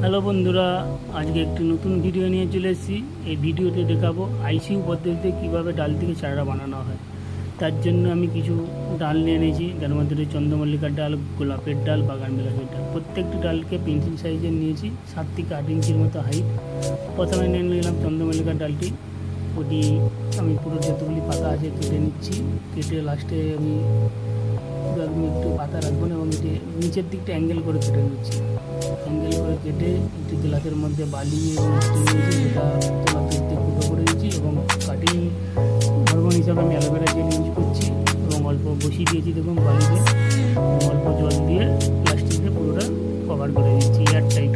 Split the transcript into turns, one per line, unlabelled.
Hello বন্ধুরা, আজকে একটি নতুন ভিডিও নিয়ে চলে এসেছি। এই ভিডিওতে দেখাবো আইসিইউ পদ্ধতিতে কীভাবে ডাল থেকে চারা বানানো হয়। তার জন্য আমি কিছু ডাল নিয়ে নিয়েছি, যার মধ্যে চন্দ্রমল্লিকার ডাল, গোলাপের ডাল, বাগানবিলাসের ডাল। প্রত্যেকটি ডালকে পেন্সিল সাইজের নিয়েছি, 7 থেকে 8 ইঞ্চির মতো হাইট। প্রথমে নিয়ে নিলাম চন্দ্রমল্লিকার ডালটি। ওটি আমি পুরো যতগুলি পাতা আছে কেটে নিচ্ছি। কেটে লাস্টে আমি একটু পাতা রাখবো না এবং এটি নিচের দিকটা অ্যাঙ্গেল করে কেটে নিচ্ছি। অ্যাঙ্গেল করে কেটে একটি গ্লাসের মধ্যে বালি এবং নিয়েছি, সেটা তোলাতে ফুটো করে দিচ্ছি এবং কাটিং হরমোন হিসাবে আমি অ্যালোভেরা জেল ইউজ করছি এবং অল্প বসিয়ে দিয়েছি দেখুন বালিতে, অল্প জল দিয়ে প্লাস্টিকে পুরোটা কভার করে দিচ্ছি এয়ার টাইট